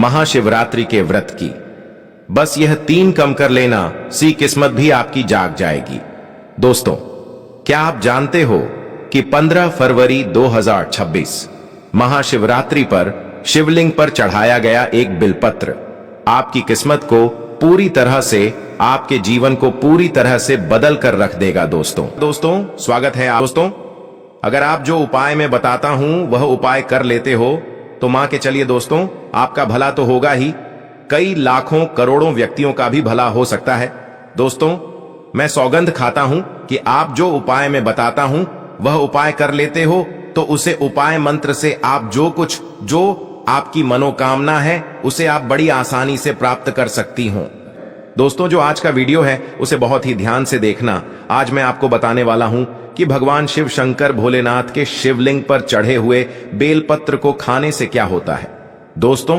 महाशिवरात्रि के व्रत की। बस यह 3 कम कर लेना, सी किस्मत भी आपकी जाग जाएगी। दोस्तों, क्या आप जानते हो कि 15 फरवरी 2026 महाशिवरात्रि पर शिवलिंग पर चढ़ाया गया एक बिलपत्र आपकी किस्मत को पूरी तरह से, आपके जीवन को पूरी तरह से बदल कर रख देगा। दोस्तों स्वागत है आप। दोस्तों, अगर आप जो उपाय मैं बताता हूं वह उपाय कर लेते हो तो मान के चलिए दोस्तों, आपका भला तो होगा ही, कई लाखों करोड़ों व्यक्तियों का भी भला हो सकता है। दोस्तों, मैं सौगंध खाता हूं कि आप जो उपाय मैं बताता हूं वह उपाय कर लेते हो तो उसे उपाय मंत्र से आप जो आपकी मनोकामना है उसे आप बड़ी आसानी से प्राप्त कर सकती हो। दोस्तों, जो आज का वीडियो है उसे बहुत ही ध्यान से देखना। आज मैं आपको बताने वाला हूं कि भगवान शिव शंकर भोलेनाथ के शिवलिंग पर चढ़े हुए बेलपत्र को खाने से क्या होता है। दोस्तों,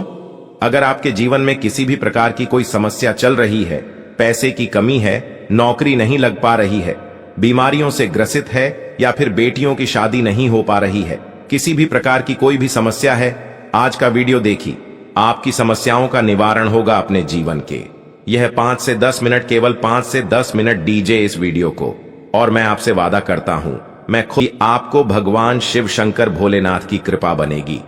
अगर आपके जीवन में किसी भी प्रकार की कोई समस्या चल रही है, पैसे की कमी है, नौकरी नहीं लग पा रही है, बीमारियों से ग्रसित है या फिर बेटियों की शादी नहीं हो पा रही है, किसी भी प्रकार की कोई भी समस्या है, आज का वीडियो देखिए, आपकी समस्याओं का निवारण होगा अपने जीवन के। यह 5 से 10 मिनट, केवल 5 से 10 मिनट दीजिए इस वीडियो को, और मैं आपसे वादा करता हूं, मैं खुद आपको भगवान शिव शंकर भोलेनाथ की कृपा बनेगी।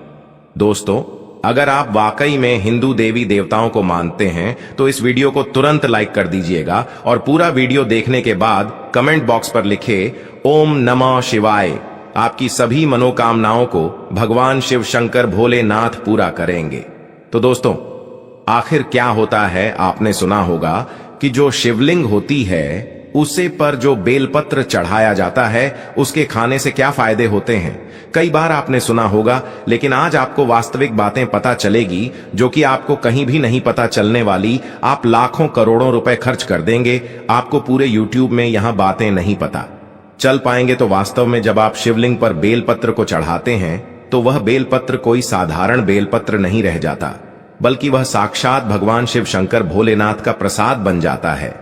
दोस्तों, अगर आप वाकई में हिंदू देवी देवताओं को मानते हैं तो इस वीडियो को तुरंत लाइक कर दीजिएगा और पूरा वीडियो देखने के बाद कमेंट बॉक्स पर लिखे ओम नमः शिवाय। आपकी सभी मनोकामनाओं को भगवान शिव शंकर भोलेनाथ पूरा करेंगे। तो दोस्तों, आखिर क्या होता है, आपने सुना होगा कि जो शिवलिंग होती है उसे पर जो बेलपत्र चढ़ाया जाता है उसके खाने से क्या फायदे होते हैं। कई बार आपने सुना होगा, लेकिन आज आपको वास्तविक बातें पता चलेगी जो कि आपको कहीं भी नहीं पता चलने वाली। आप लाखों करोड़ों रुपए खर्च कर देंगे, आपको पूरे YouTube में यहां बातें नहीं पता चल पाएंगे। तो वास्तव में जब आप शिवलिंग पर बेलपत्र को चढ़ाते हैं तो वह बेलपत्र कोई साधारण बेलपत्र नहीं रह जाता, बल्कि वह साक्षात भगवान शिव शंकर भोलेनाथ का प्रसाद बन जाता है।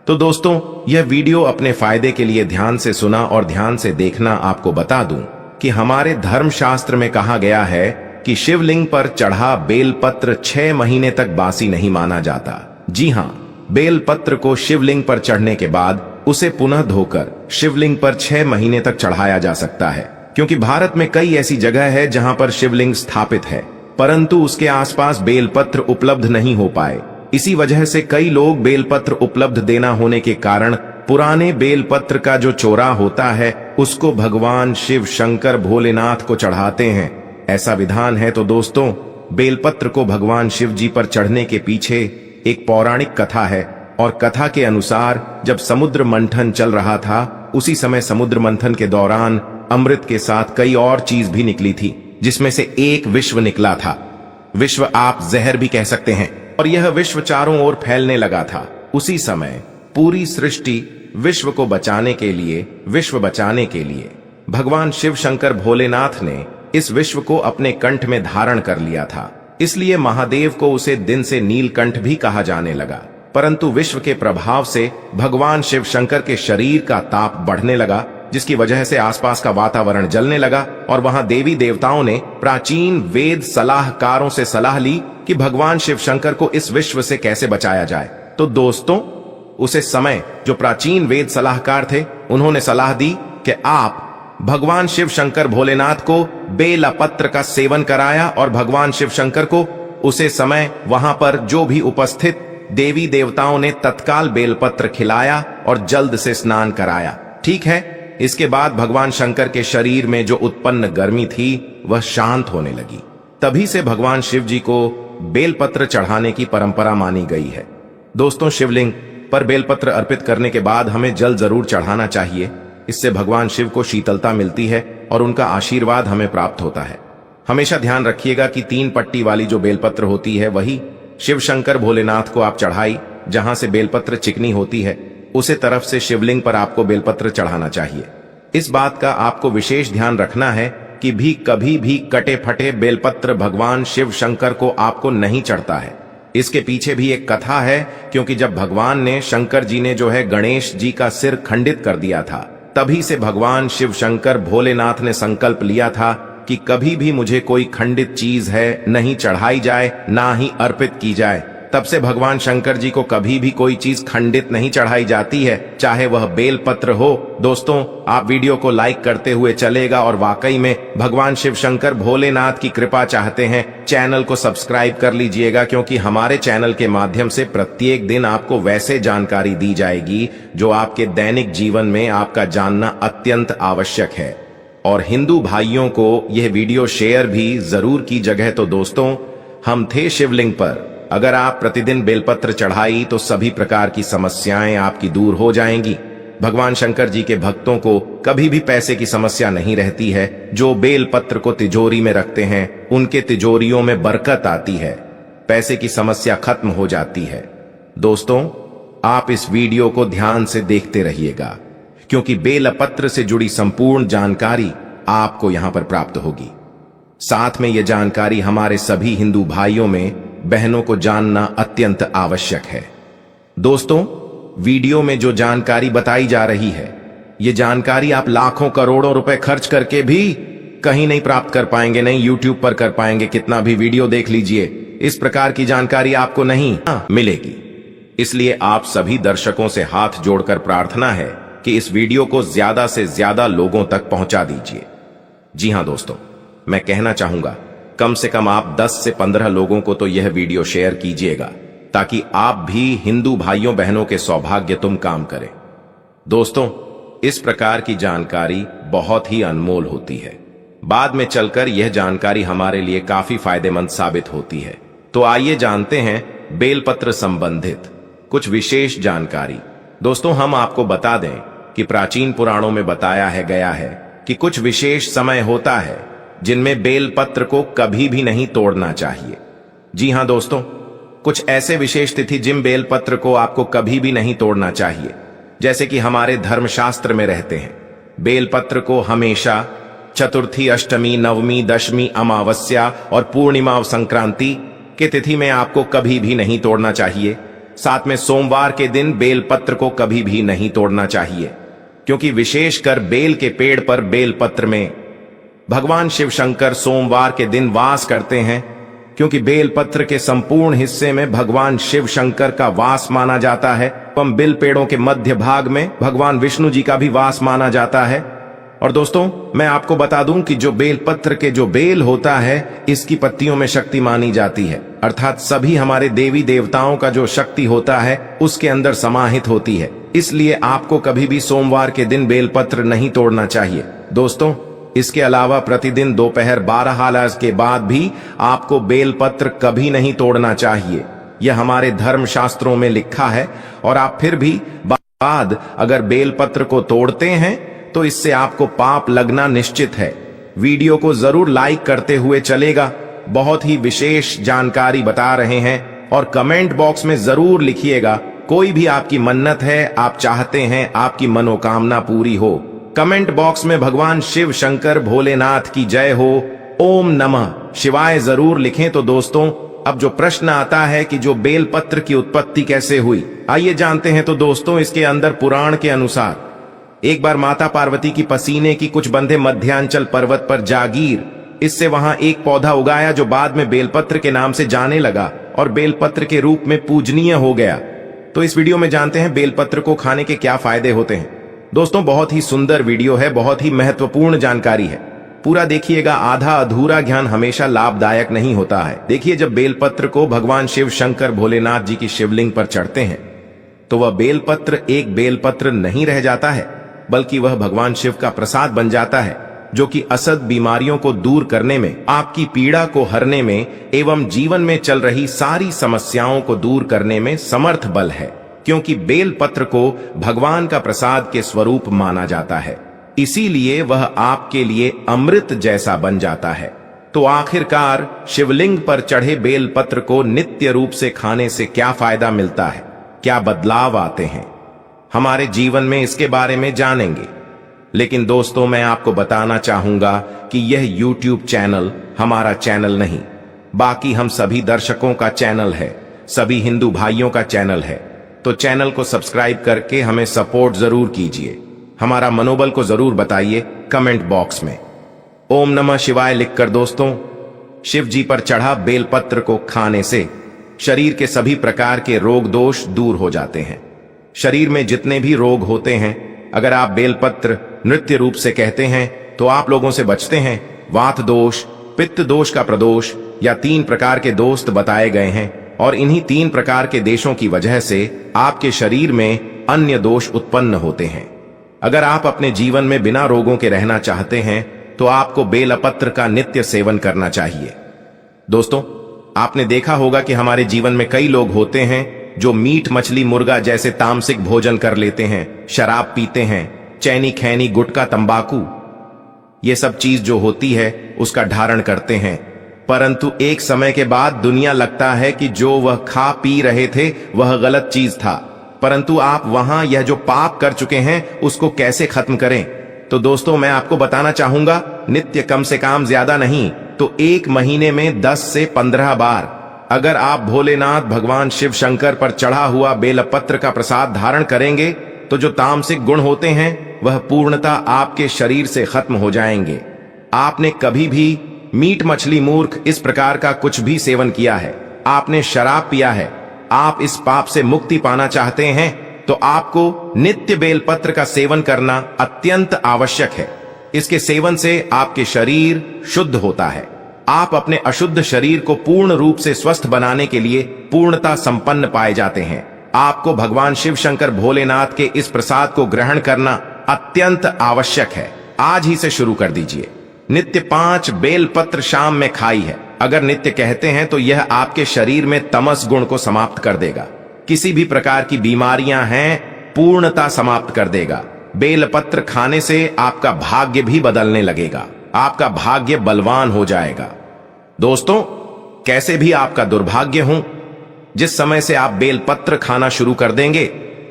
तो दोस्तों, यह वीडियो अपने फायदे के लिए ध्यान से सुना और ध्यान से देखना। आपको बता दूं कि हमारे धर्मशास्त्र में कहा गया है कि शिवलिंग पर चढ़ा बेलपत्र 6 महीने तक बासी नहीं माना जाता। जी हां, बेलपत्र को शिवलिंग पर चढ़ने के बाद उसे पुनः धोकर शिवलिंग पर 6 महीने तक चढ़ाया जा सकता है, क्योंकि भारत में कई ऐसी जगह है जहां पर शिवलिंग स्थापित है परंतु उसके आसपास बेलपत्र उपलब्ध नहीं हो पाए। इसी वजह से कई लोग बेलपत्र उपलब्ध देना होने के कारण पुराने बेलपत्र का जो चोरा होता है उसको भगवान शिव शंकर भोलेनाथ को चढ़ाते हैं। ऐसा विधान है। तो दोस्तों, बेलपत्र को भगवान शिव जी पर चढ़ने के पीछे एक पौराणिक कथा है, और कथा के अनुसार जब समुद्र मंथन चल रहा था उसी समय समुद्र मंथन के दौरान अमृत के साथ कई और चीज भी निकली थी, जिसमें से एक विश्व निकला था। विश्व आप जहर भी कह सकते हैं, और यह विश्व चारों ओर फैलने लगा था। उसी समय पूरी सृष्टि विश्व बचाने के लिए भगवान शिव शंकर भोलेनाथ ने इस विश्व को अपने कंठ में धारण कर लिया था। इसलिए महादेव को उसे दिन से नीलकंठ भी कहा जाने लगा। परंतु विश्व के प्रभाव से भगवान शिव शंकर के शरीर का ताप बढ़ने लगा, जिसकी वजह से आसपास का वातावरण जलने लगा, और वहां देवी देवताओं ने प्राचीन वेद सलाहकारों से सलाह ली कि भगवान शिव शंकर को इस विश्व से कैसे बचाया जाए। तो दोस्तों, उसे समय जो प्राचीन वेद सलाहकार थे उन्होंने सलाह दी कि आप भगवान शिव शंकर भोलेनाथ को बेलपत्र का सेवन कराया, और भगवान शिव शंकर को उसे समय वहां पर जो भी उपस्थित देवी देवताओं ने तत्काल बेलपत्र खिलाया और जल्द से स्नान कराया। ठीक है, इसके बाद भगवान शंकर के शरीर में जो उत्पन्न गर्मी थी वह शांत होने लगी। तभी से भगवान शिव जी को बेलपत्र चढ़ाने की परंपरा मानी गई है। दोस्तों, शिवलिंग पर बेलपत्र अर्पित करने के बाद हमें जल जरूर चढ़ाना चाहिए। इससे भगवान शिव को शीतलता मिलती है और उनका आशीर्वाद हमें प्राप्त होता है। हमेशा ध्यान रखिएगा कि 3 पट्टी वाली जो बेलपत्र होती है वही शिव शंकर भोलेनाथ को आप चढ़ाई, जहां से बेलपत्र चिकनी होती है उसे तरफ से शिवलिंग पर आपको बेलपत्र चढ़ाना चाहिए। इस बात का आपको विशेष ध्यान रखना है कि कभी भी कटे फटे बेलपत्र भगवान शिव शंकर को आपको नहीं चढ़ता है। इसके पीछे भी एक कथा है, क्योंकि जब भगवान ने शंकर जी ने जो है गणेश जी का सिर खंडित कर दिया था, तभी से भगवान शिव शंकर भोलेनाथ ने संकल्प लिया था कि कभी भी मुझे कोई खंडित चीज है नहीं चढ़ाई जाए ना ही अर्पित की जाए। तब से भगवान शंकर जी को कभी भी कोई चीज खंडित नहीं चढ़ाई जाती है, चाहे वह बेलपत्र हो। दोस्तों, आप वीडियो को लाइक करते हुए चलेगा और वाकई में भगवान शिव शंकर भोलेनाथ की कृपा चाहते हैं। चैनल को सब्सक्राइब कर लीजिएगा, क्योंकि हमारे चैनल के माध्यम से प्रत्येक दिन आपको वैसे जानकारी दी जाएगी जो आपके दैनिक जीवन में आपका जानना अत्यंत आवश्यक है। और हिंदू भाइयों को यह वीडियो शेयर भी जरूर की जगह। तो दोस्तों, हम थे शिवलिंग पर। अगर आप प्रतिदिन बेलपत्र चढ़ाई तो सभी प्रकार की समस्याएं आपकी दूर हो जाएंगी। भगवान शंकर जी के भक्तों को कभी भी पैसे की समस्या नहीं रहती है। जो बेलपत्र को तिजोरी में रखते हैं उनके तिजोरियों में बरकत आती है, पैसे की समस्या खत्म हो जाती है। दोस्तों, आप इस वीडियो को ध्यान से देखते रहिएगा, क्योंकि बेलपत्र से जुड़ी संपूर्ण जानकारी आपको यहां पर प्राप्त होगी। साथ में यह जानकारी हमारे सभी हिंदू भाइयों में बहनों को जानना अत्यंत आवश्यक है। दोस्तों, वीडियो में जो जानकारी बताई जा रही है, यह जानकारी आप लाखों करोड़ों रुपए खर्च करके भी कहीं नहीं प्राप्त कर पाएंगे, नहीं यूट्यूब पर कर पाएंगे। कितना भी वीडियो देख लीजिए, इस प्रकार की जानकारी आपको नहीं मिलेगी। इसलिए आप सभी दर्शकों से हाथ जोड़कर प्रार्थना है कि इस वीडियो को ज्यादा से ज्यादा लोगों तक पहुंचा दीजिए। जी हां दोस्तों, मैं कहना चाहूंगा, कम से कम आप 10 से 15 लोगों को तो यह वीडियो शेयर कीजिएगा, ताकि आप भी हिंदू भाइयों बहनों के सौभाग्य तुम काम करें। दोस्तों, इस प्रकार की जानकारी बहुत ही अनमोल होती है। बाद में चलकर यह जानकारी हमारे लिए काफी फायदेमंद साबित होती है। तो आइए जानते हैं बेलपत्र संबंधित कुछ विशेष जानकारी। दोस्तों, हम आपको बता दें कि प्राचीन पुराणों में बताया गया है कि कुछ विशेष समय होता है जिनमें बेलपत्र को कभी भी नहीं तोड़ना चाहिए। जी हां दोस्तों, कुछ ऐसे विशेष तिथि जिन बेलपत्र को आपको कभी भी नहीं तोड़ना चाहिए, जैसे कि हमारे धर्मशास्त्र में रहते हैं। बेलपत्र को हमेशा चतुर्थी, अष्टमी, नवमी, दशमी, अमावस्या और पूर्णिमा और संक्रांति के तिथि में आपको कभी भी नहीं तोड़ना चाहिए। साथ में सोमवार के दिन बेलपत्र को कभी भी नहीं तोड़ना चाहिए, क्योंकि विशेषकर बेल के पेड़ पर बेलपत्र में भगवान शिव शंकर सोमवार के दिन वास करते हैं, क्योंकि बेलपत्र के संपूर्ण हिस्से में भगवान शिव शंकर का वास माना जाता है। एवं बेल पेड़ों के मध्य भाग में भगवान विष्णु जी का भी वास माना जाता है। और दोस्तों, मैं आपको बता दूं कि जो बेलपत्र के जो बेल होता है, इसकी पत्तियों में शक्ति मानी जाती है, अर्थात सभी हमारे देवी देवताओं का जो शक्ति होता है उसके अंदर समाहित होती है। इसलिए आपको कभी भी सोमवार के दिन बेलपत्र नहीं तोड़ना चाहिए। दोस्तों, इसके अलावा प्रतिदिन दोपहर 12 के बाद भी आपको बेलपत्र कभी नहीं तोड़ना चाहिए। यह हमारे धर्म शास्त्रों में लिखा है। और आप फिर भी बाद अगर बेलपत्र को तोड़ते हैं तो इससे आपको पाप लगना निश्चित है। वीडियो को जरूर लाइक करते हुए चलेगा। बहुत ही विशेष जानकारी बता रहे हैं और कमेंट बॉक्स में जरूर लिखिएगा। कोई भी आपकी मन्नत है, आप चाहते हैं आपकी मनोकामना पूरी हो, कमेंट बॉक्स में भगवान शिव शंकर भोलेनाथ की जय हो, ओम नमः शिवाय जरूर लिखें। तो दोस्तों, अब जो प्रश्न आता है कि जो बेलपत्र की उत्पत्ति कैसे हुई, आइए जानते हैं। तो दोस्तों, इसके अंदर पुराण के अनुसार एक बार माता पार्वती की पसीने की कुछ बंधे मध्यांचल पर्वत पर जागीर, इससे वहां एक पौधा उगाया जो बाद में बेलपत्र के नाम से जाने लगा और बेलपत्र के रूप में पूजनीय हो गया। तो इस वीडियो में जानते हैं बेलपत्र को खाने के क्या फायदे होते हैं। दोस्तों, बहुत ही सुंदर वीडियो है, बहुत ही महत्वपूर्ण जानकारी है, पूरा देखिएगा। आधा अधूरा ज्ञान हमेशा लाभदायक नहीं होता है। देखिए, जब बेलपत्र को भगवान शिव शंकर भोलेनाथ जी की शिवलिंग पर चढ़ते हैं तो वह बेलपत्र एक बेलपत्र नहीं रह जाता है, बल्कि वह भगवान शिव का प्रसाद बन जाता है, जो कि असद बीमारियों को दूर करने में, आपकी पीड़ा को हरने में एवं जीवन में चल रही सारी समस्याओं को दूर करने में समर्थ बल है। क्योंकि बेलपत्र को भगवान का प्रसाद के स्वरूप माना जाता है, इसीलिए वह आपके लिए अमृत जैसा बन जाता है। तो आखिरकार शिवलिंग पर चढ़े बेलपत्र को नित्य रूप से खाने से क्या फायदा मिलता है, क्या बदलाव आते हैं हमारे जीवन में, इसके बारे में जानेंगे। लेकिन दोस्तों, मैं आपको बताना चाहूंगा कि यह YouTube चैनल हमारा चैनल नहीं, बाकी हम सभी दर्शकों का चैनल है, सभी हिंदू भाइयों का चैनल है। तो चैनल को सब्सक्राइब करके हमें सपोर्ट जरूर कीजिए, हमारा मनोबल को जरूर बताइए कमेंट बॉक्स में। ओम नमः शिवाय लिखकर दोस्तों शिव जी पर चढ़ा बेलपत्र को खाने से शरीर के सभी प्रकार के रोग दोष दूर हो जाते हैं। शरीर में जितने भी रोग होते हैं, अगर आप बेलपत्र नृत्य रूप से कहते हैं तो आप लोगों से बचते हैं। वात दोष, पित्त दोष का प्रदोष या 3 प्रकार के दोस्त बताए गए हैं और इन्हीं 3 प्रकार के देशों की वजह से आपके शरीर में अन्य दोष उत्पन्न होते हैं। अगर आप अपने जीवन में बिना रोगों के रहना चाहते हैं तो आपको बेलपत्र का नित्य सेवन करना चाहिए। दोस्तों, आपने देखा होगा कि हमारे जीवन में कई लोग होते हैं जो मीट मछली मुर्गा जैसे तामसिक भोजन कर लेते हैं, शराब पीते हैं, चैनी खैनी गुटखा तंबाकू ये सब चीज जो होती है उसका धारण करते हैं, परंतु एक समय के बाद दुनिया लगता है कि जो वह खा पी रहे थे वह गलत चीज था, परंतु आप वहां यह जो पाप कर चुके हैं उसको कैसे खत्म करें। तो दोस्तों, मैं आपको बताना चाहूंगा, नित्य कम से कम ज्यादा नहीं तो 1 महीने में 10 से 15 बार अगर आप भोलेनाथ भगवान शिव शंकर पर चढ़ा हुआ बेलपत्र का प्रसाद धारण करेंगे तो जो तामसिक गुण होते हैं वह पूर्णतः आपके शरीर से खत्म हो जाएंगे। आपने कभी भी मीट मछली मूर्ख इस प्रकार का कुछ भी सेवन किया है, आपने शराब पिया है, आप इस पाप से मुक्ति पाना चाहते हैं तो आपको नित्य बेलपत्र का सेवन करना अत्यंत आवश्यक है। इसके सेवन से आपके शरीर शुद्ध होता है। आप अपने अशुद्ध शरीर को पूर्ण रूप से स्वस्थ बनाने के लिए पूर्णता संपन्न पाए जाते हैं। आपको भगवान शिव शंकर भोलेनाथ के इस प्रसाद को ग्रहण करना अत्यंत आवश्यक है। आज ही से शुरू कर दीजिए। नित्य 5 बेलपत्र शाम में खाई है। अगर नित्य कहते हैं तो यह आपके शरीर में तमस गुण को समाप्त कर देगा। किसी भी प्रकार की बीमारियां हैं पूर्णता समाप्त कर देगा। बेलपत्र खाने से आपका भाग्य भी बदलने लगेगा, आपका भाग्य बलवान हो जाएगा। दोस्तों, कैसे भी आपका दुर्भाग्य हो, जिस समय से आप बेलपत्र खाना शुरू कर देंगे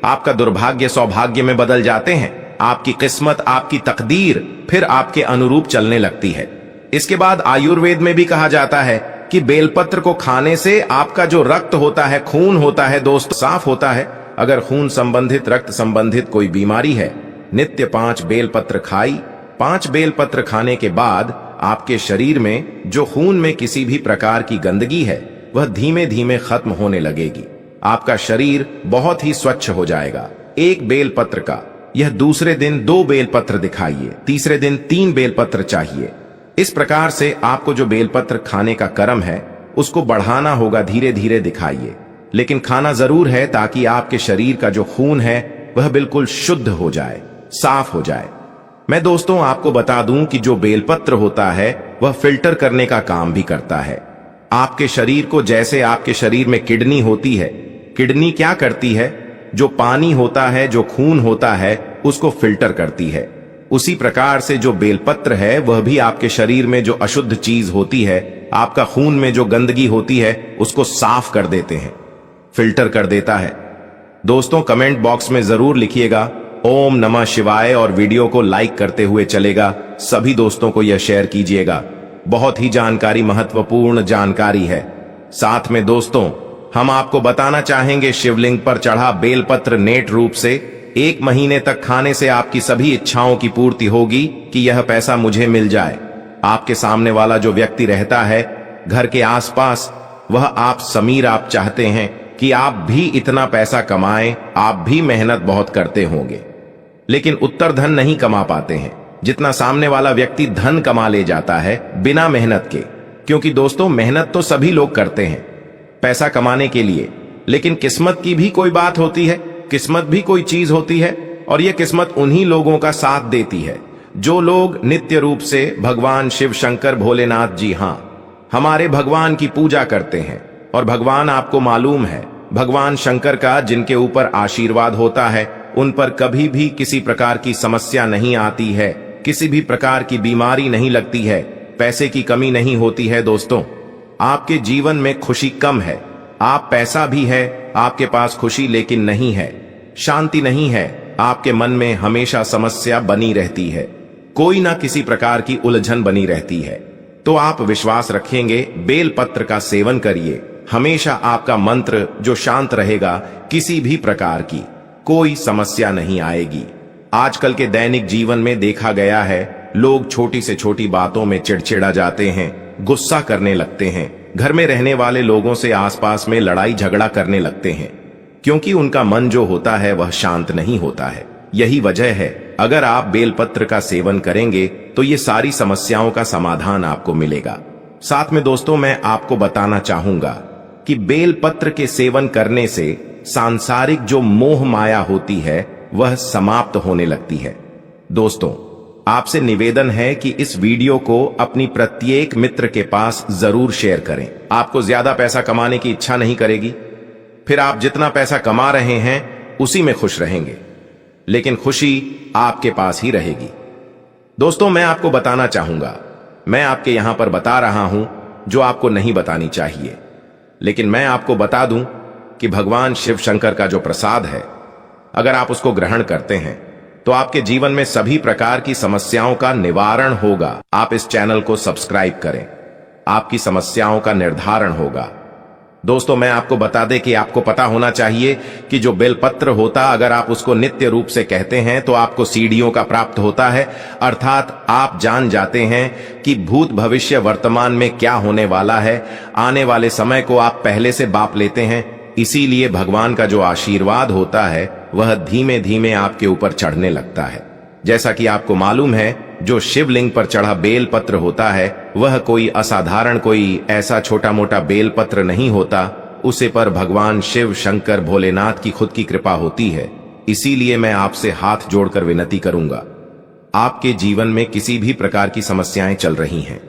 आपका दुर्भाग्य सौभाग्य में बदल जाते हैं। आपकी किस्मत, आपकी तकदीर फिर आपके अनुरूप चलने लगती है। इसके बाद आयुर्वेद में भी कहा जाता है कि बेलपत्र को खाने से आपका जो रक्त होता है, खून होता है दोस्त, साफ होता है। अगर खून संबंधित, रक्त संबंधित कोई बीमारी है, नित्य 5 बेलपत्र खाई। 5 बेलपत्र खाने के बाद आपके शरीर में जो खून में किसी भी प्रकार की गंदगी है वह धीमे धीमे खत्म होने लगेगी। आपका शरीर बहुत ही स्वच्छ हो जाएगा। 1 बेलपत्र का यह दूसरे दिन 2 बेलपत्र दिखाइए, तीसरे दिन 3 बेलपत्र चाहिए। इस प्रकार से आपको जो बेलपत्र खाने का कर्म है उसको बढ़ाना होगा, धीरे धीरे दिखाइए, लेकिन खाना जरूर है ताकि आपके शरीर का जो खून है वह बिल्कुल शुद्ध हो जाए, साफ हो जाए। मैं दोस्तों आपको बता दूं कि जो बेलपत्र होता है वह फिल्टर करने का काम भी करता है। आपके शरीर को, जैसे आपके शरीर में किडनी होती है, किडनी क्या करती है, जो पानी होता है, जो खून होता है उसको फिल्टर करती है। उसी प्रकार से जो बेलपत्र है वह भी आपके शरीर में जो अशुद्ध चीज होती है, आपका खून में जो गंदगी होती है उसको साफ कर देते हैं, फिल्टर कर देता है। दोस्तों, कमेंट बॉक्स में जरूर लिखिएगा ओम नमः शिवाय और वीडियो को लाइक करते हुए चलेगा। सभी दोस्तों को यह शेयर कीजिएगा। बहुत ही जानकारी, महत्वपूर्ण जानकारी है। साथ में दोस्तों, हम आपको बताना चाहेंगे शिवलिंग पर चढ़ा बेलपत्र नेट रूप से 1 महीने तक खाने से आपकी सभी इच्छाओं की पूर्ति होगी कि यह पैसा मुझे मिल जाए। आपके सामने वाला जो व्यक्ति रहता है घर के आसपास, वह आप समीर, आप चाहते हैं कि आप भी इतना पैसा कमाएं, आप भी मेहनत बहुत करते होंगे, लेकिन उत्तर धन नहीं कमा पाते हैं जितना सामने वाला व्यक्ति धन कमा ले जाता है बिना मेहनत के। क्योंकि दोस्तों, मेहनत तो सभी लोग करते हैं पैसा कमाने के लिए, लेकिन किस्मत की भी कोई बात होती है, किस्मत भी कोई चीज होती है, और यह किस्मत उन्हीं लोगों का साथ देती है जो लोग नित्य रूप से भगवान शिव शंकर भोलेनाथ, जी हां, हमारे भगवान की पूजा करते हैं। और भगवान, आपको मालूम है, भगवान शंकर का जिनके ऊपर आशीर्वाद होता है उन पर कभी भी किसी प्रकार की समस्या नहीं आती है, किसी भी प्रकार की बीमारी नहीं लगती है, पैसे की कमी नहीं होती है। दोस्तों, आपके जीवन में खुशी कम है, आप पैसा भी है आपके पास खुशी लेकिन नहीं है, शांति नहीं है, आपके मन में हमेशा समस्या बनी रहती है, कोई ना किसी प्रकार की उलझन बनी रहती है। तो आप विश्वास रखेंगे, बेलपत्र का सेवन करिए, हमेशा आपका मंत्र जो शांत रहेगा, किसी भी प्रकार की कोई समस्या नहीं आएगी। आजकल के दैनिक जीवन में देखा गया है लोग छोटी से छोटी बातों में चिड़चिड़ा जाते हैं, गुस्सा करने लगते हैं, घर में रहने वाले लोगों से आसपास में लड़ाई झगड़ा करने लगते हैं, क्योंकि उनका मन जो होता है वह शांत नहीं होता है। यही वजह है, अगर आप बेलपत्र का सेवन करेंगे तो ये सारी समस्याओं का समाधान आपको मिलेगा। साथ में दोस्तों, मैं आपको बताना चाहूंगा कि बेलपत्र के सेवन करने से सांसारिक जो मोह माया होती है वह समाप्त होने लगती है। दोस्तों, आपसे निवेदन है कि इस वीडियो को अपनी प्रत्येक मित्र के पास जरूर शेयर करें। आपको ज्यादा पैसा कमाने की इच्छा नहीं करेगी, फिर आप जितना पैसा कमा रहे हैं उसी में खुश रहेंगे, लेकिन खुशी आपके पास ही रहेगी। दोस्तों, मैं आपको बताना चाहूंगा, मैं आपके यहां पर बता रहा हूं जो आपको नहीं बतानी चाहिए, लेकिन मैं आपको बता दूं कि भगवान शिव शंकर का जो प्रसाद है, अगर आप उसको ग्रहण करते हैं तो आपके जीवन में सभी प्रकार की समस्याओं का निवारण होगा। आप इस चैनल को सब्सक्राइब करें, आपकी समस्याओं का निर्धारण होगा। दोस्तों, मैं आपको बता दें कि आपको पता होना चाहिए कि जो बेलपत्र होता, अगर आप उसको नित्य रूप से कहते हैं तो आपको सीढ़ियों का प्राप्त होता है, अर्थात आप जान जाते हैं कि भूत भविष्य वर्तमान में क्या होने वाला है, आने वाले समय को आप पहले से बाप लेते हैं। इसीलिए भगवान का जो आशीर्वाद होता है वह धीमे धीमे आपके ऊपर चढ़ने लगता है। जैसा कि आपको मालूम है, जो शिवलिंग पर चढ़ा बेलपत्र होता है वह कोई असाधारण, कोई ऐसा छोटा मोटा बेलपत्र नहीं होता, उसे पर भगवान शिव शंकर भोलेनाथ की खुद की कृपा होती है। इसीलिए मैं आपसे हाथ जोड़कर विनती करूंगा, आपके जीवन में किसी भी प्रकार की समस्याएं चल रही हैं,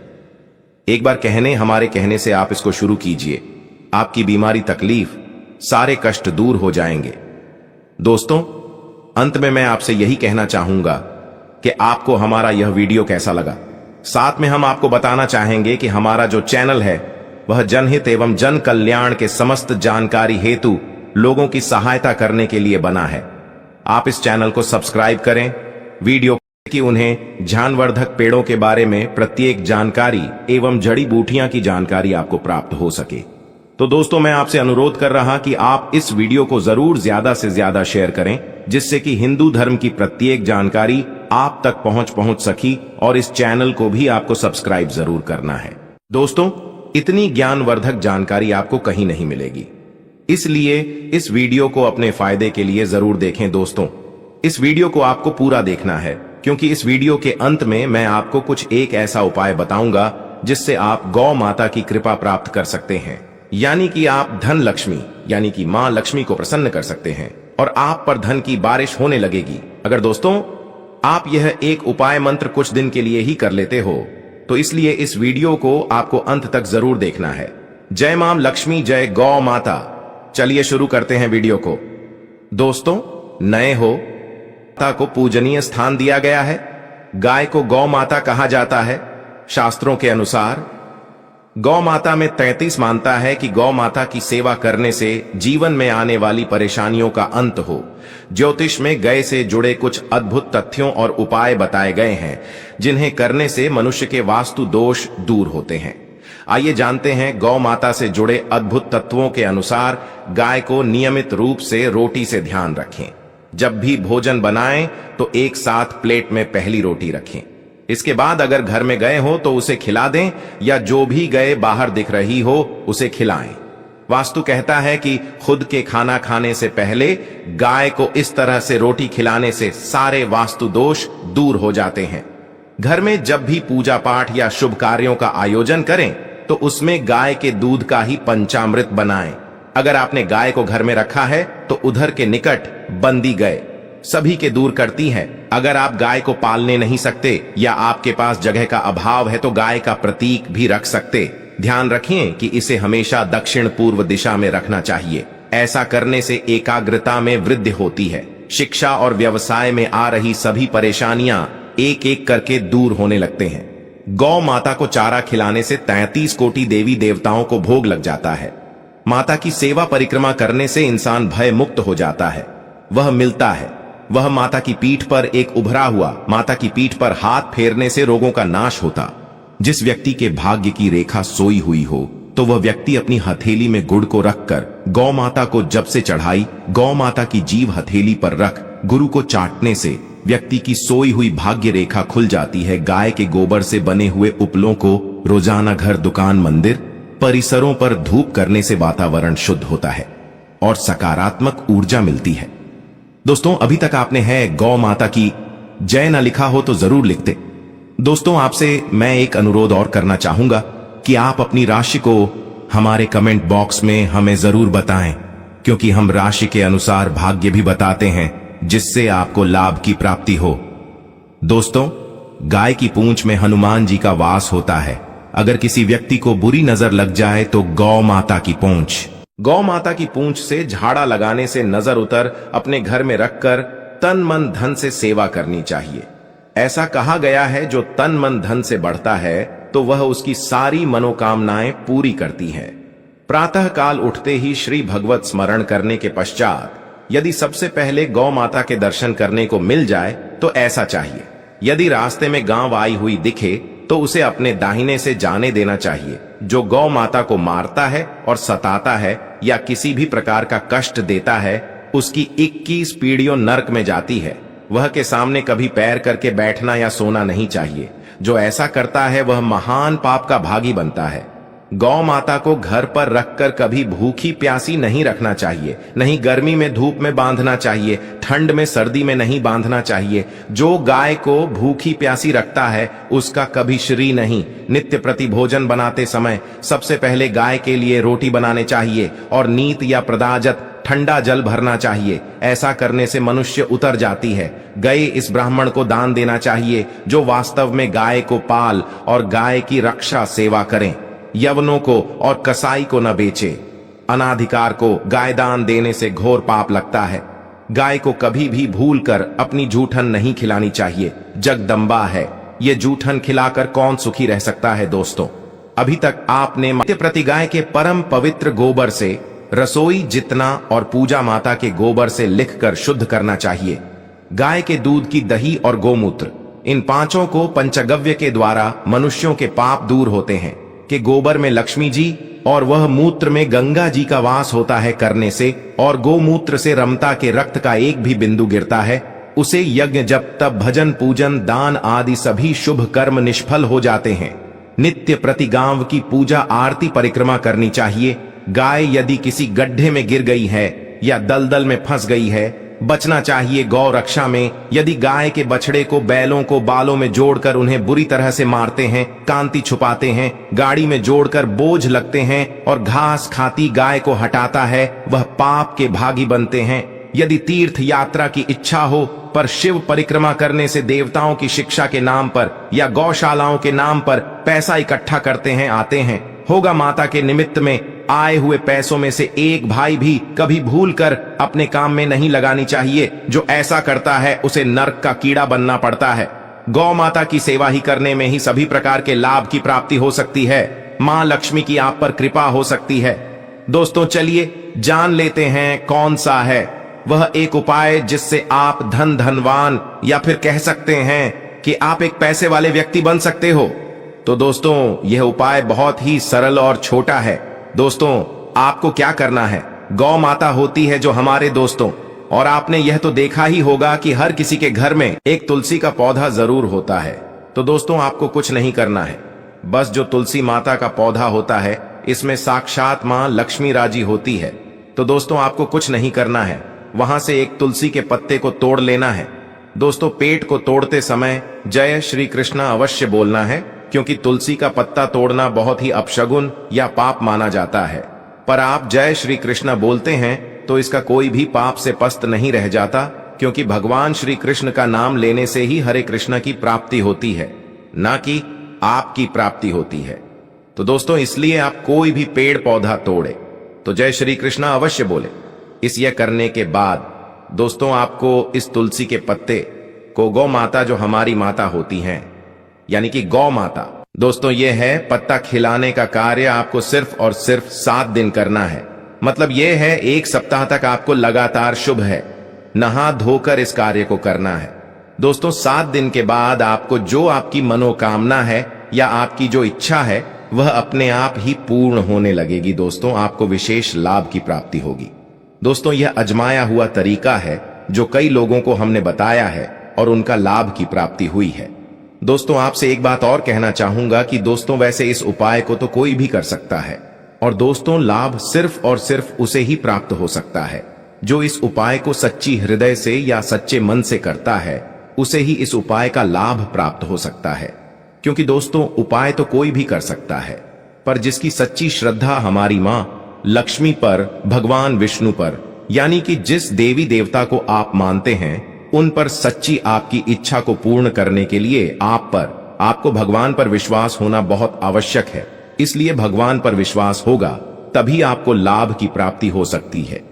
एक बार हमारे कहने से आप इसको शुरू कीजिए। आपकी बीमारी, तकलीफ, सारे कष्ट दूर हो जाएंगे। दोस्तों, अंत में मैं आपसे यही कहना चाहूंगा कि आपको हमारा यह वीडियो कैसा लगा। साथ में हम आपको बताना चाहेंगे कि हमारा जो चैनल है वह जनहित एवं जन कल्याण के समस्त जानकारी हेतु लोगों की सहायता करने के लिए बना है। आप इस चैनल को सब्सक्राइब करें, वीडियो की उन्हें ज्ञानवर्धक पेड़ों के बारे में प्रत्येक जानकारी एवं जड़ी बूटियां की जानकारी आपको प्राप्त हो सके। तो दोस्तों, मैं आपसे अनुरोध कर रहा कि आप इस वीडियो को जरूर ज्यादा से ज्यादा शेयर करें, जिससे कि हिंदू धर्म की प्रत्येक जानकारी आप तक पहुंच सकी, और इस चैनल को भी आपको सब्सक्राइब जरूर करना है। दोस्तों, इतनी ज्ञानवर्धक जानकारी आपको कहीं नहीं मिलेगी, इसलिए इस वीडियो को अपने फायदे के लिए जरूर देखें। दोस्तों, इस वीडियो को आपको पूरा देखना है, क्योंकि इस वीडियो के अंत में मैं आपको कुछ एक ऐसा उपाय बताऊंगा जिससे आप गौ माता की कृपा प्राप्त कर सकते हैं, यानी कि आप धन लक्ष्मी यानी कि मां लक्ष्मी को प्रसन्न कर सकते हैं और आप पर धन की बारिश होने लगेगी। अगर दोस्तों आप यह एक उपाय मंत्र कुछ दिन के लिए ही कर लेते हो, तो इसलिए इस वीडियो को आपको अंत तक जरूर देखना है। जय मां लक्ष्मी, जय गौ माता। चलिए शुरू करते हैं वीडियो को। दोस्तों, नए हो, माता को पूजनीय स्थान दिया गया है। गाय को गौ माता कहा जाता है। शास्त्रों के अनुसार गौ माता में 33 मानता है कि गौ माता की सेवा करने से जीवन में आने वाली परेशानियों का अंत हो। ज्योतिष में गाय से जुड़े कुछ अद्भुत तथ्यों और उपाय बताए गए हैं, जिन्हें करने से मनुष्य के वास्तु दोष दूर होते हैं। आइए जानते हैं गौ माता से जुड़े अद्भुत तत्वों के अनुसार। गाय को नियमित रूप से रोटी से ध्यान रखें। जब भी भोजन बनाएं तो एक साथ प्लेट में पहली रोटी रखें। इसके बाद अगर घर में गए हो तो उसे खिला दें, या जो भी गए बाहर दिख रही हो उसे खिलाएं। वास्तु कहता है कि खुद के खाना खाने से पहले गाय को इस तरह से रोटी खिलाने से सारे वास्तु दोष दूर हो जाते हैं। घर में जब भी पूजा पाठ या शुभ कार्यों का आयोजन करें तो उसमें गाय के दूध का ही पंचामृत बनाएं। अगर आपने गाय को घर में रखा है तो उधर के निकट बंदी गाय सभी के दूर करती है। अगर आप गाय को पालने नहीं सकते या आपके पास जगह का अभाव है तो गाय का प्रतीक भी रख सकते। ध्यान रखिए कि इसे हमेशा दक्षिण पूर्व दिशा में रखना चाहिए। ऐसा करने से एकाग्रता में वृद्धि होती है। शिक्षा और व्यवसाय में आ रही सभी परेशानियां एक एक करके दूर होने लगते हैं। गौ माता को चारा खिलाने से 33 कोटि देवी देवताओं को भोग लग जाता है। माता की सेवा परिक्रमा करने से इंसान भय मुक्त हो जाता है। वह मिलता है। वह माता की पीठ पर एक उभरा हुआ, माता की पीठ पर हाथ फेरने से रोगों का नाश होता। जिस व्यक्ति के भाग्य की रेखा सोई हुई हो तो वह व्यक्ति अपनी हथेली में गुड़ को रखकर गौ माता को जब से चढ़ाई, गौ माता की जीभ हथेली पर रख गुरु को चाटने से व्यक्ति की सोई हुई भाग्य रेखा खुल जाती है। गाय के गोबर से बने हुए उपलों को रोजाना घर, दुकान, मंदिर परिसरों पर धूप करने से वातावरण शुद्ध होता है और सकारात्मक ऊर्जा मिलती है। दोस्तों, अभी तक आपने है गौ माता की जय न लिखा हो तो जरूर लिखते। दोस्तों, आपसे मैं एक अनुरोध और करना चाहूंगा कि आप अपनी राशि को हमारे कमेंट बॉक्स में हमें जरूर बताएं, क्योंकि हम राशि के अनुसार भाग्य भी बताते हैं, जिससे आपको लाभ की प्राप्ति हो। दोस्तों, गाय की पूंछ में हनुमान जी का वास होता है। अगर किसी व्यक्ति को बुरी नजर लग जाए तो गौ माता की पूंछ से झाड़ा लगाने से नजर उतर अपने घर में रखकर तन मन धन से सेवा करनी चाहिए। ऐसा कहा गया है, जो तन मन धन से बढ़ता है तो वह उसकी सारी मनोकामनाएं पूरी करती है। प्रातः काल उठते ही श्री भगवत स्मरण करने के पश्चात यदि सबसे पहले गौ माता के दर्शन करने को मिल जाए तो ऐसा चाहिए। यदि रास्ते में गांव आई हुई दिखे तो उसे अपने दाहिने से जाने देना चाहिए। जो गौ माता को मारता है और सताता है या किसी भी प्रकार का कष्ट देता है, उसकी 21 पीढ़ियों नरक में जाती है। वह के सामने कभी पैर करके बैठना या सोना नहीं चाहिए। जो ऐसा करता है वह महान पाप का भागी बनता है। गौ माता को घर पर रखकर कभी भूखी प्यासी नहीं रखना चाहिए। नहीं गर्मी में धूप में बांधना चाहिए, ठंड में सर्दी में नहीं बांधना चाहिए। जो गाय को भूखी प्यासी रखता है उसका कभी श्री नहीं। नित्य प्रति भोजन बनाते समय सबसे पहले गाय के लिए रोटी बनाने चाहिए और नीत या प्रदाजत ठंडा जल भरना चाहिए। ऐसा करने से मनुष्य उतर जाती है। गए इस ब्राह्मण को दान देना चाहिए, जो वास्तव में गाय को पाल और गाय की रक्षा सेवा करें। यवनों को और कसाई को न बेचे। अनाधिकार को गाय दान देने से घोर पाप लगता है। गाय को कभी भी भूलकर अपनी जूठन नहीं खिलानी चाहिए। जगदम्बा है, ये जूठन खिलाकर कौन सुखी रह सकता है। दोस्तों, अभी तक आपने नित्य प्रति गाय के परम पवित्र गोबर से रसोई जितना और पूजा माता के गोबर से लिखकर शुद्ध करना चाहिए। गाय के दूध की दही और गोमूत्र, इन पांचों को पंचगव्य के द्वारा मनुष्यों के पाप दूर होते हैं। कि गोबर में लक्ष्मी जी और वह मूत्र में गंगा जी का वास होता है करने से, और गोमूत्र से रमता के रक्त का एक भी बिंदु गिरता है, उसे यज्ञ जप तप भजन पूजन दान आदि सभी शुभ कर्म निष्फल हो जाते हैं। नित्य प्रति गांव की पूजा आरती परिक्रमा करनी चाहिए। गाय यदि किसी गड्ढे में गिर गई है या दलदल में फंस गई है, बचना चाहिए गौ रक्षा में। यदि गाय के बछड़े को बैलों को बालों में जोड़कर उन्हें बुरी तरह से मारते हैं, कांति छुपाते हैं, गाड़ी में जोड़कर बोझ लगते हैं और घास खाती गाय को हटाता है, वह पाप के भागी बनते हैं। यदि तीर्थ यात्रा की इच्छा हो पर शिव परिक्रमा करने से देवताओं की शिक्षा के नाम पर या गौशालाओं के नाम पर पैसा इकट्ठा करते हैं, आते हैं, होगा माता के निमित्त में आए हुए पैसों में से एक भाई भी कभी भूलकर अपने काम में नहीं लगानी चाहिए। जो ऐसा करता है उसे नरक का कीड़ा बनना पड़ता है। गौ माता की सेवा ही करने में ही सभी प्रकार के लाभ की प्राप्ति हो सकती है। मां लक्ष्मी की आप पर कृपा हो सकती है। दोस्तों, चलिए जान लेते हैं कौन सा है वह एक उपाय जिससे आप धनवान या फिर कह सकते हैं कि आप एक पैसे वाले व्यक्ति बन सकते हो। तो दोस्तों, यह उपाय बहुत ही सरल और छोटा है। दोस्तों, आपको क्या करना है, गौ माता होती है जो हमारे दोस्तों, और आपने यह तो देखा ही होगा कि हर किसी के घर में एक तुलसी का पौधा जरूर होता है। तो दोस्तों, आपको कुछ नहीं करना है, बस जो तुलसी माता का पौधा होता है इसमें साक्षात मां लक्ष्मी राजी होती है। तो दोस्तों, आपको कुछ नहीं करना है, वहां से एक तुलसी के पत्ते को तोड़ लेना है। दोस्तों, पेट को तोड़ते समय जय श्री कृष्ण अवश्य बोलना है, क्योंकि तुलसी का पत्ता तोड़ना बहुत ही अपशगुन या पाप माना जाता है। पर आप जय श्री कृष्ण बोलते हैं तो इसका कोई भी पाप से पस्त नहीं रह जाता, क्योंकि भगवान श्री कृष्ण का नाम लेने से ही हरे कृष्ण की प्राप्ति होती है, ना कि आपकी प्राप्ति होती है। तो दोस्तों, इसलिए आप कोई भी पेड़ पौधा तोड़े तो जय श्री कृष्ण अवश्य बोले। इस यह करने के बाद दोस्तों, आपको इस तुलसी के पत्ते को गौ माता जो हमारी माता होती हैं, यानी कि गौ माता, दोस्तों ये है पत्ता खिलाने का कार्य आपको सिर्फ और सिर्फ 7 दिन करना है। मतलब ये है 1 सप्ताह तक आपको लगातार शुभ है नहा धोकर इस कार्य को करना है। दोस्तों, 7 दिन के बाद आपको जो आपकी मनोकामना है या आपकी जो इच्छा है वह अपने आप ही पूर्ण होने लगेगी। दोस्तों, आपको विशेष लाभ की प्राप्ति होगी। दोस्तों, यह अजमाया हुआ तरीका है जो कई लोगों को हमने बताया है, और उनका लाभ की प्राप्ति हुई है। दोस्तों, आपसे एक बात और कहना चाहूंगा कि दोस्तों वैसे इस उपाय को तो कोई भी कर सकता है, और दोस्तों लाभ सिर्फ और सिर्फ उसे ही प्राप्त हो सकता है जो इस उपाय को सच्ची हृदय से या सच्चे मन से करता है। उसे ही इस उपाय का लाभ प्राप्त हो सकता है। क्योंकि दोस्तों उपाय तो कोई भी कर सकता है, पर जिसकी सच्ची श्रद्धा हमारी मां लक्ष्मी पर, भगवान विष्णु पर, यानी कि जिस देवी देवता को आप मानते हैं उन पर सच्ची आपकी इच्छा को पूर्ण करने के लिए आपको भगवान पर विश्वास होना बहुत आवश्यक है। इसलिए भगवान पर विश्वास होगा तभी आपको लाभ की प्राप्ति हो सकती है।